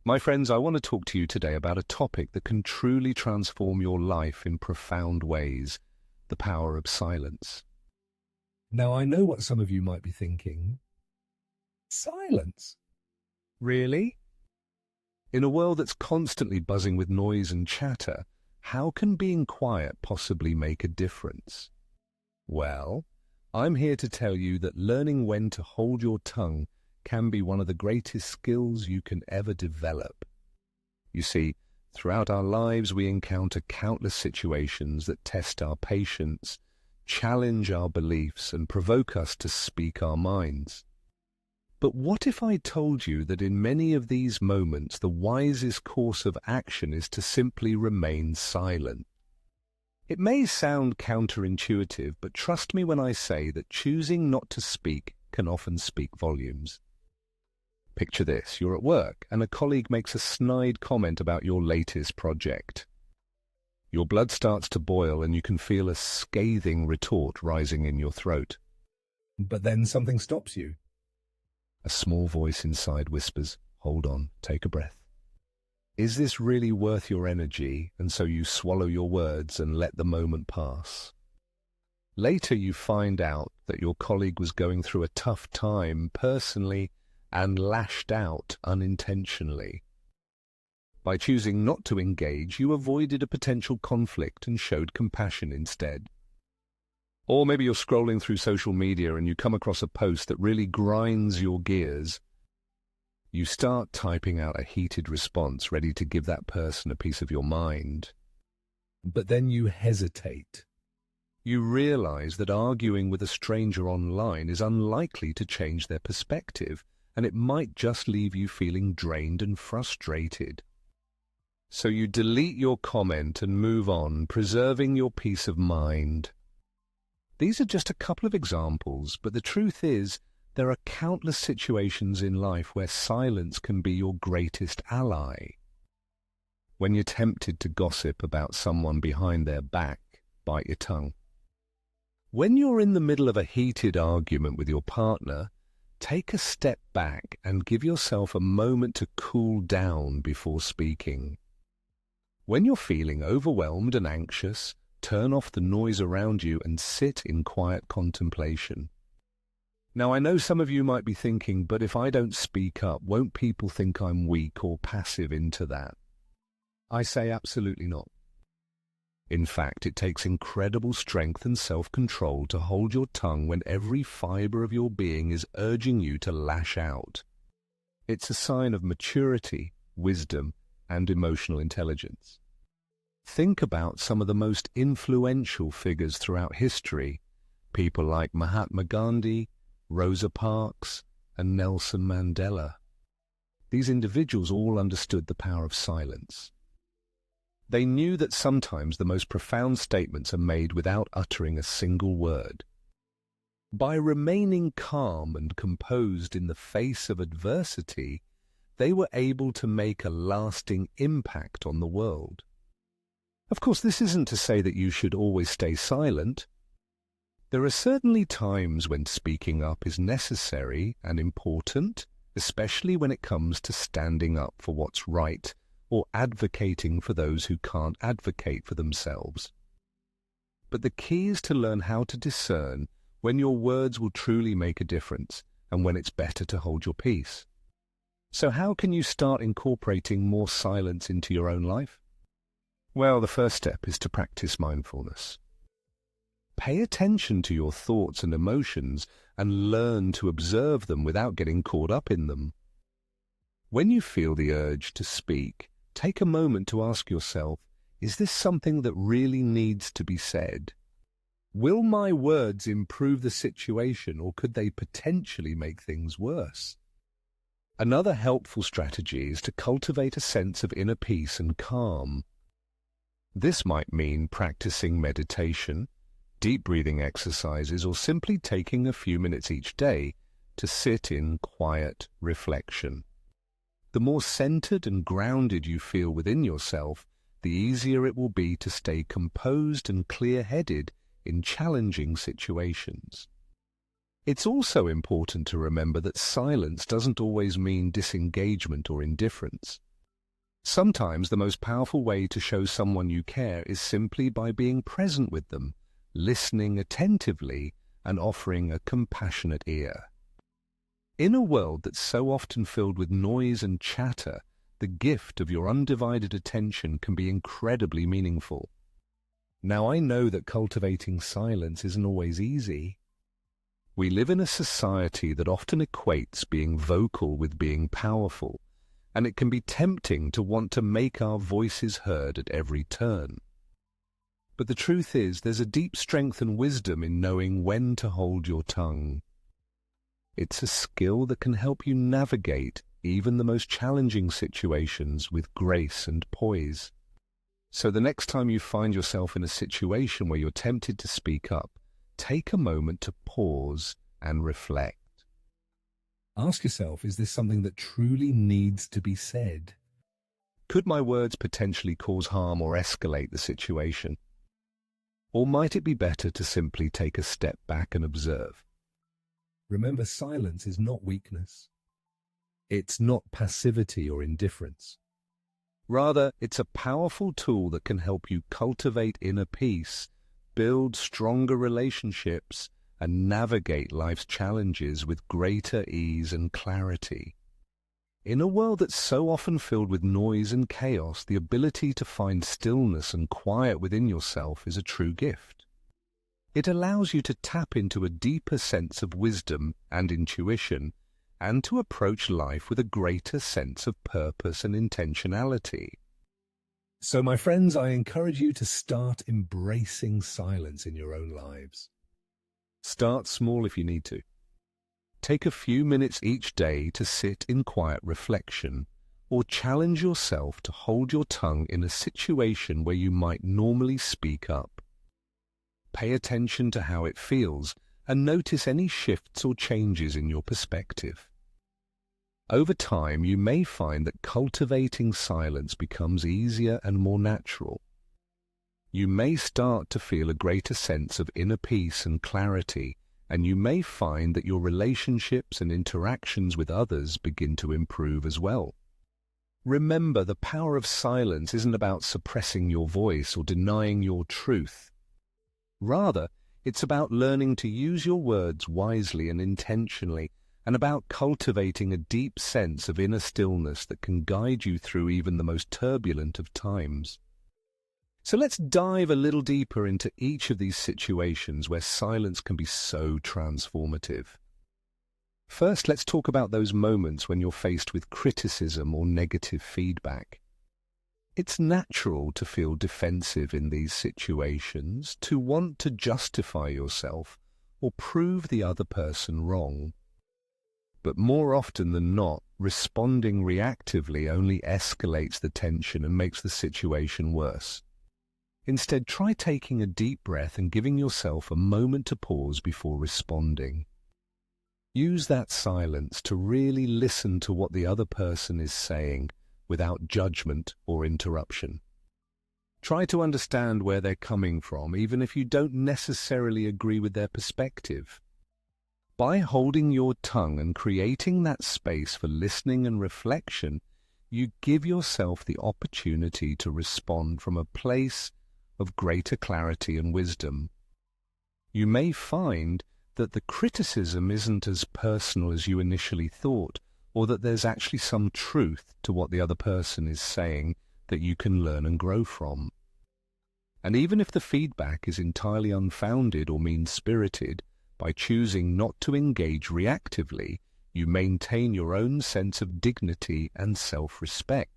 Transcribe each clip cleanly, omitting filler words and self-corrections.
My friends, I want to talk to you today about a topic that can truly transform your life in profound ways, the power of silence. Now, I know what some of you might be thinking. Silence? Really? In a world that's constantly buzzing with noise and chatter, how can being quiet possibly make a difference? Well, I'm here to tell you that learning when to hold your tongue can be one of the greatest skills you can ever develop. You see, throughout our lives we encounter countless situations that test our patience, challenge our beliefs, and provoke us to speak our minds. But what if I told you that in many of these moments the wisest course of action is to simply remain silent? It may sound counterintuitive, but trust me when I say that choosing not to speak can often speak volumes. Picture this, you're at work and a colleague makes a snide comment about your latest project. Your blood starts to boil and you can feel a scathing retort rising in your throat. But then something stops you. A small voice inside whispers, "Hold on, take a breath. Is this really worth your energy?" And so you swallow your words and let the moment pass. Later you find out that your colleague was going through a tough time personally and lashed out unintentionally. By choosing not to engage, you avoided a potential conflict and showed compassion instead. Or maybe you're scrolling through social media and you come across a post that really grinds your gears. You start typing out a heated response, ready to give that person a piece of your mind. But then you hesitate. You realize that arguing with a stranger online is unlikely to change their perspective, and it might just leave you feeling drained and frustrated. So you delete your comment and move on, preserving your peace of mind. These are just a couple of examples, but the truth is, there are countless situations in life where silence can be your greatest ally. When you're tempted to gossip about someone behind their back, bite your tongue. When you're in the middle of a heated argument with your partner, take a step back and give yourself a moment to cool down before speaking. When you're feeling overwhelmed and anxious, turn off the noise around you and sit in quiet contemplation. Now, I know some of you might be thinking, but if I don't speak up, won't people think I'm weak or passive into that? I say absolutely not. In fact, it takes incredible strength and self-control to hold your tongue when every fiber of your being is urging you to lash out. It's a sign of maturity, wisdom, and emotional intelligence. Think about some of the most influential figures throughout history, people like Mahatma Gandhi, Rosa Parks, and Nelson Mandela. These individuals all understood the power of silence. They knew that sometimes the most profound statements are made without uttering a single word. By remaining calm and composed in the face of adversity, they were able to make a lasting impact on the world. Of course, this isn't to say that you should always stay silent. There are certainly times when speaking up is necessary and important, especially when it comes to standing up for what's right or advocating for those who can't advocate for themselves. But the key is to learn how to discern when your words will truly make a difference and when it's better to hold your peace. So how can you start incorporating more silence into your own life? Well, the first step is to practice mindfulness. Pay attention to your thoughts and emotions and learn to observe them without getting caught up in them. When you feel the urge to speak, take a moment to ask yourself, is this something that really needs to be said? Will my words improve the situation, or could they potentially make things worse? Another helpful strategy is to cultivate a sense of inner peace and calm. This might mean practicing meditation, deep breathing exercises, or simply taking a few minutes each day to sit in quiet reflection. The more centered and grounded you feel within yourself, the easier it will be to stay composed and clear-headed in challenging situations. It's also important to remember that silence doesn't always mean disengagement or indifference. Sometimes the most powerful way to show someone you care is simply by being present with them, listening attentively, and offering a compassionate ear. In a world that's so often filled with noise and chatter, the gift of your undivided attention can be incredibly meaningful. Now, I know that cultivating silence isn't always easy. We live in a society that often equates being vocal with being powerful, and it can be tempting to want to make our voices heard at every turn. But the truth is, there's a deep strength and wisdom in knowing when to hold your tongue. It's a skill that can help you navigate even the most challenging situations with grace and poise. So the next time you find yourself in a situation where you're tempted to speak up, take a moment to pause and reflect. Ask yourself, is this something that truly needs to be said? Could my words potentially cause harm or escalate the situation? Or might it be better to simply take a step back and observe? Remember, silence is not weakness. It's not passivity or indifference. Rather, it's a powerful tool that can help you cultivate inner peace, build stronger relationships, and navigate life's challenges with greater ease and clarity. In a world that's so often filled with noise and chaos, the ability to find stillness and quiet within yourself is a true gift. It allows you to tap into a deeper sense of wisdom and intuition, and to approach life with a greater sense of purpose and intentionality. So, my friends, I encourage you to start embracing silence in your own lives. Start small if you need to. Take a few minutes each day to sit in quiet reflection, or challenge yourself to hold your tongue in a situation where you might normally speak up. Pay attention to how it feels and notice any shifts or changes in your perspective. Over time, you may find that cultivating silence becomes easier and more natural. You may start to feel a greater sense of inner peace and clarity, and you may find that your relationships and interactions with others begin to improve as well. Remember, the power of silence isn't about suppressing your voice or denying your truth. Rather, it's about learning to use your words wisely and intentionally, and about cultivating a deep sense of inner stillness that can guide you through even the most turbulent of times. So let's dive a little deeper into each of these situations where silence can be so transformative. First, let's talk about those moments when you're faced with criticism or negative feedback. It's natural to feel defensive in these situations, to want to justify yourself or prove the other person wrong. But more often than not, responding reactively only escalates the tension and makes the situation worse. Instead, try taking a deep breath and giving yourself a moment to pause before responding. Use that silence to really listen to what the other person is saying without judgment or interruption. Try to understand where they're coming from, even if you don't necessarily agree with their perspective. By holding your tongue and creating that space for listening and reflection, you give yourself the opportunity to respond from a place of greater clarity and wisdom. You may find that the criticism isn't as personal as you initially thought, or that there's actually some truth to what the other person is saying that you can learn and grow from. And even if the feedback is entirely unfounded or mean-spirited, by choosing not to engage reactively, you maintain your own sense of dignity and self-respect.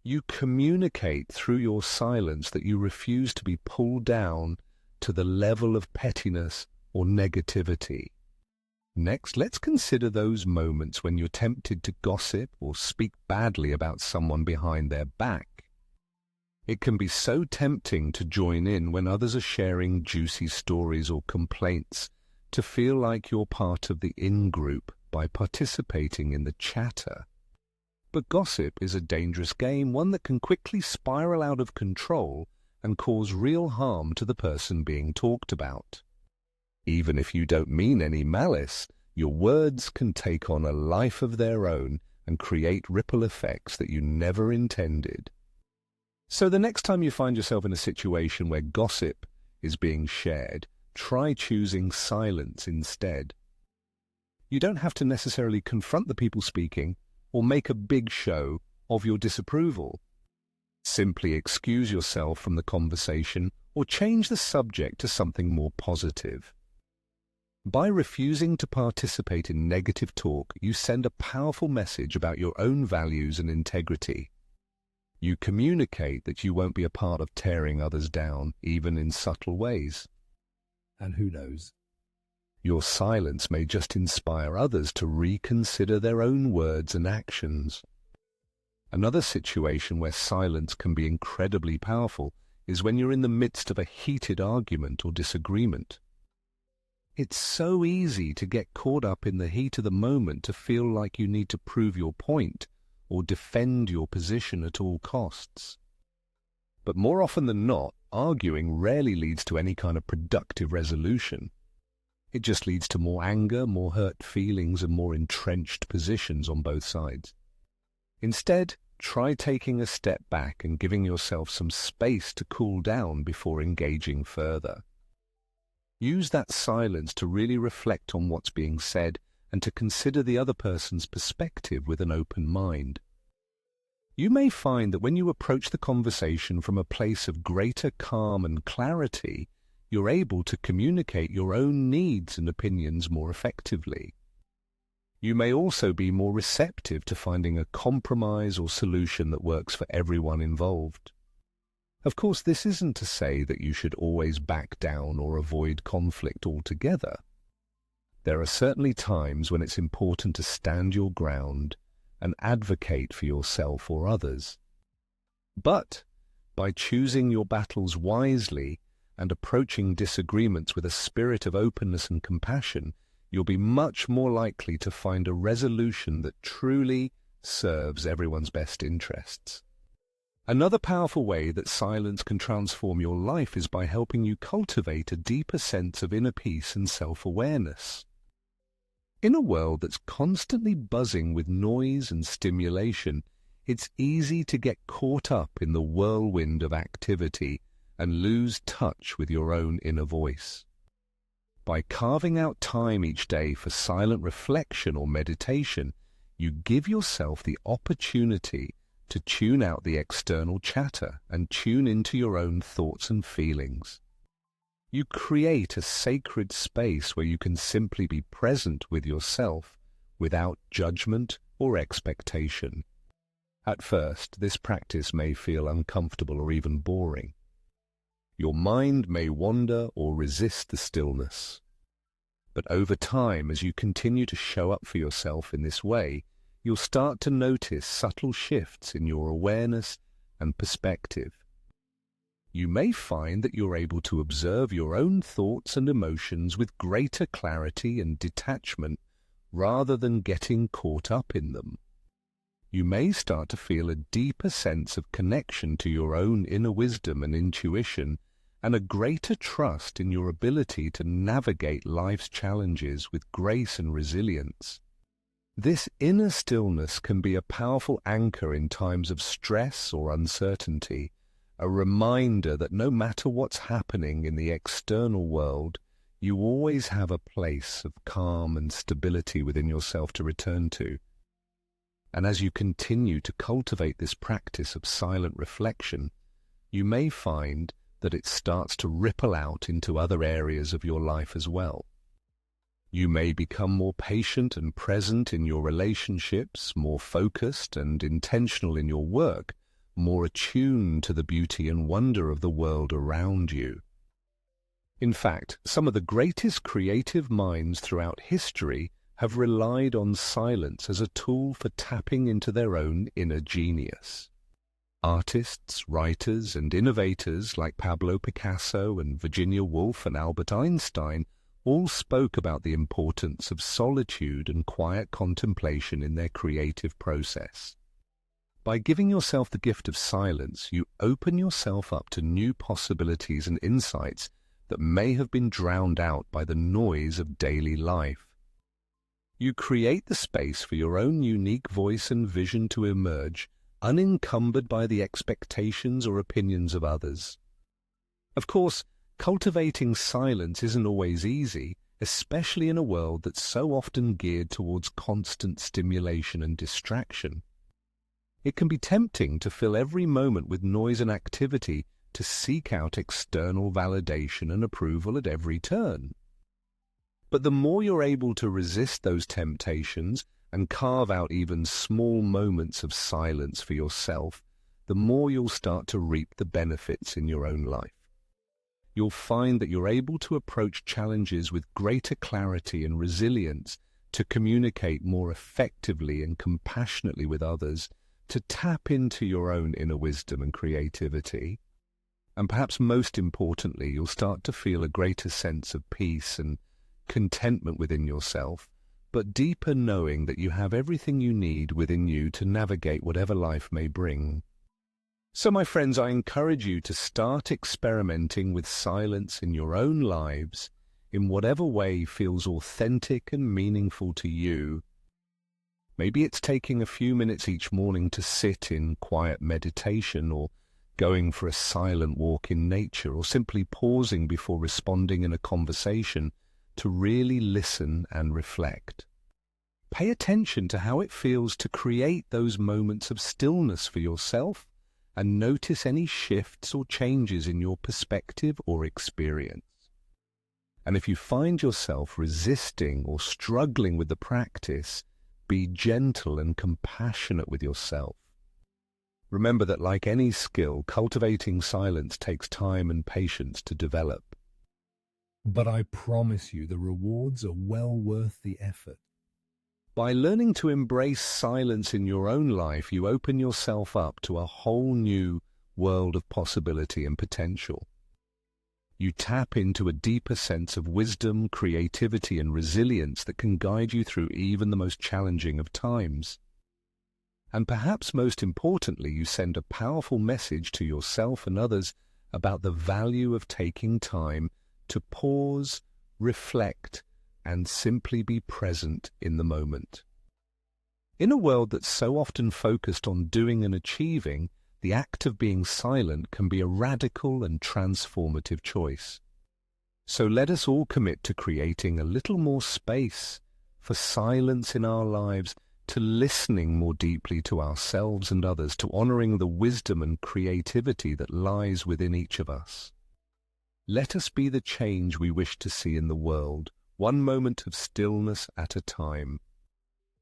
You communicate through your silence that you refuse to be pulled down to the level of pettiness or negativity. Next, let's consider those moments when you're tempted to gossip or speak badly about someone behind their back. It can be so tempting to join in when others are sharing juicy stories or complaints, to feel like you're part of the in-group by participating in the chatter. But gossip is a dangerous game, one that can quickly spiral out of control and cause real harm to the person being talked about. Even if you don't mean any malice, your words can take on a life of their own and create ripple effects that you never intended. So the next time you find yourself in a situation where gossip is being shared, try choosing silence instead. You don't have to necessarily confront the people speaking or make a big show of your disapproval. Simply excuse yourself from the conversation or change the subject to something more positive. By refusing to participate in negative talk, you send a powerful message about your own values and integrity. You communicate that you won't be a part of tearing others down, even in subtle ways. And who knows? Your silence may just inspire others to reconsider their own words and actions. Another situation where silence can be incredibly powerful is when you're in the midst of a heated argument or disagreement. It's so easy to get caught up in the heat of the moment to feel like you need to prove your point or defend your position at all costs. But more often than not, arguing rarely leads to any kind of productive resolution. It just leads to more anger, more hurt feelings, and more entrenched positions on both sides. Instead, try taking a step back and giving yourself some space to cool down before engaging further. Use that silence to really reflect on what's being said and to consider the other person's perspective with an open mind. You may find that when you approach the conversation from a place of greater calm and clarity, you're able to communicate your own needs and opinions more effectively. You may also be more receptive to finding a compromise or solution that works for everyone involved. Of course, this isn't to say that you should always back down or avoid conflict altogether. There are certainly times when it's important to stand your ground and advocate for yourself or others. But by choosing your battles wisely and approaching disagreements with a spirit of openness and compassion, you'll be much more likely to find a resolution that truly serves everyone's best interests. Another powerful way that silence can transform your life is by helping you cultivate a deeper sense of inner peace and self-awareness. In a world that's constantly buzzing with noise and stimulation, it's easy to get caught up in the whirlwind of activity and lose touch with your own inner voice. By carving out time each day for silent reflection or meditation, you give yourself the opportunity to tune out the external chatter and tune into your own thoughts and feelings. You create a sacred space where you can simply be present with yourself without judgment or expectation. At first, this practice may feel uncomfortable or even boring. Your mind may wander or resist the stillness. But over time, as you continue to show up for yourself in this way, you'll start to notice subtle shifts in your awareness and perspective. You may find that you're able to observe your own thoughts and emotions with greater clarity and detachment rather than getting caught up in them. You may start to feel a deeper sense of connection to your own inner wisdom and intuition, and a greater trust in your ability to navigate life's challenges with grace and resilience. This inner stillness can be a powerful anchor in times of stress or uncertainty, a reminder that no matter what's happening in the external world, you always have a place of calm and stability within yourself to return to. And as you continue to cultivate this practice of silent reflection, you may find that it starts to ripple out into other areas of your life as well. You may become more patient and present in your relationships, more focused and intentional in your work, more attuned to the beauty and wonder of the world around you. In fact, some of the greatest creative minds throughout history have relied on silence as a tool for tapping into their own inner genius. Artists, writers, and innovators like Pablo Picasso and Virginia Woolf and Albert Einstein all spoke about the importance of solitude and quiet contemplation in their creative process. By giving yourself the gift of silence, you open yourself up to new possibilities and insights that may have been drowned out by the noise of daily life. You create the space for your own unique voice and vision to emerge, unencumbered by the expectations or opinions of others. Of course, cultivating silence isn't always easy, especially in a world that's so often geared towards constant stimulation and distraction. It can be tempting to fill every moment with noise and activity, to seek out external validation and approval at every turn. But the more you're able to resist those temptations and carve out even small moments of silence for yourself, the more you'll start to reap the benefits in your own life. You'll find that you're able to approach challenges with greater clarity and resilience, to communicate more effectively and compassionately with others, to tap into your own inner wisdom and creativity. And perhaps most importantly, you'll start to feel a greater sense of peace and contentment within yourself, but deeper knowing that you have everything you need within you to navigate whatever life may bring. So, my friends, I encourage you to start experimenting with silence in your own lives, in whatever way feels authentic and meaningful to you. Maybe it's taking a few minutes each morning to sit in quiet meditation, or going for a silent walk in nature, or simply pausing before responding in a conversation to really listen and reflect. Pay attention to how it feels to create those moments of stillness for yourself, and notice any shifts or changes in your perspective or experience. And if you find yourself resisting or struggling with the practice, be gentle and compassionate with yourself. Remember that, like any skill, cultivating silence takes time and patience to develop. But I promise you, the rewards are well worth the effort. By learning to embrace silence in your own life, you open yourself up to a whole new world of possibility and potential. You tap into a deeper sense of wisdom, creativity, and resilience that can guide you through even the most challenging of times. And perhaps most importantly, you send a powerful message to yourself and others about the value of taking time to pause, reflect, and simply be present in the moment. In a world that's so often focused on doing and achieving, the act of being silent can be a radical and transformative choice. So let us all commit to creating a little more space for silence in our lives, to listening more deeply to ourselves and others, to honoring the wisdom and creativity that lies within each of us. Let us be the change we wish to see in the world, one moment of stillness at a time.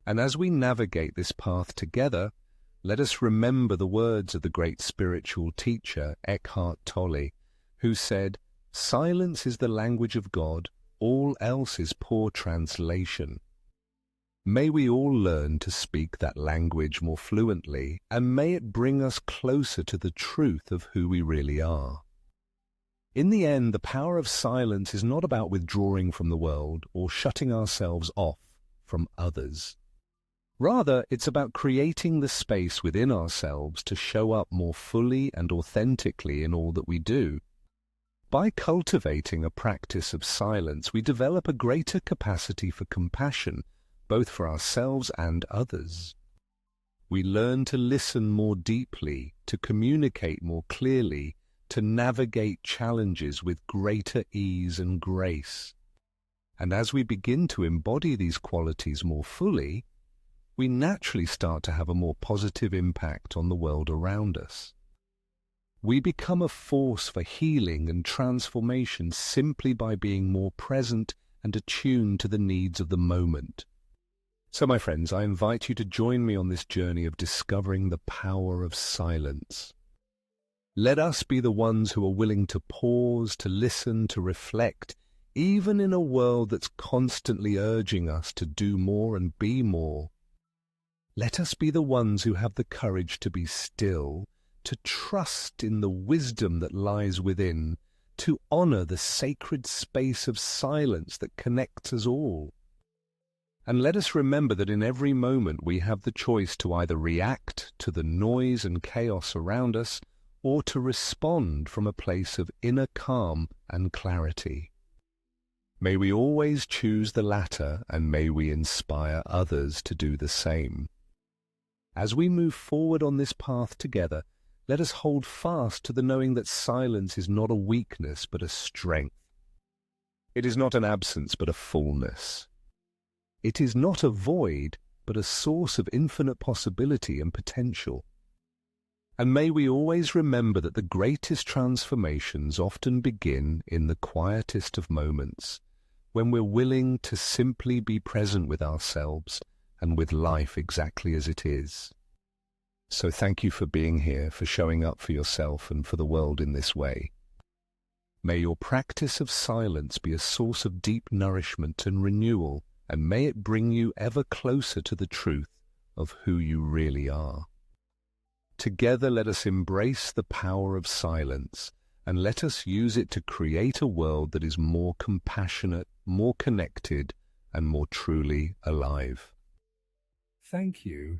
And as we navigate this path together, let us remember the words of the great spiritual teacher Eckhart Tolle, who said, "Silence is the language of God, all else is poor translation." May we all learn to speak that language more fluently, and may it bring us closer to the truth of who we really are. In the end, the power of silence is not about withdrawing from the world or shutting ourselves off from others. Rather, it's about creating the space within ourselves to show up more fully and authentically in all that we do. By cultivating a practice of silence, we develop a greater capacity for compassion, both for ourselves and others. We learn to listen more deeply, to communicate more clearly, to navigate challenges with greater ease and grace. And as we begin to embody these qualities more fully, we naturally start to have a more positive impact on the world around us. We become a force for healing and transformation simply by being more present and attuned to the needs of the moment. So, my friends, I invite you to join me on this journey of discovering the power of silence. Let us be the ones who are willing to pause, to listen, to reflect, even in a world that's constantly urging us to do more and be more. Let us be the ones who have the courage to be still, to trust in the wisdom that lies within, to honor the sacred space of silence that connects us all. And let us remember that in every moment we have the choice to either react to the noise and chaos around us, or to respond from a place of inner calm and clarity. May we always choose the latter, and may we inspire others to do the same. As we move forward on this path together, let us hold fast to the knowing that silence is not a weakness but a strength. It is not an absence but a fullness. It is not a void but a source of infinite possibility and potential. And may we always remember that the greatest transformations often begin in the quietest of moments, when we're willing to simply be present with ourselves and with life exactly as it is. So thank you for being here, for showing up for yourself and for the world in this way. May your practice of silence be a source of deep nourishment and renewal, and may it bring you ever closer to the truth of who you really are. Together let us embrace the power of silence, and let us use it to create a world that is more compassionate, more connected, and more truly alive. Thank you.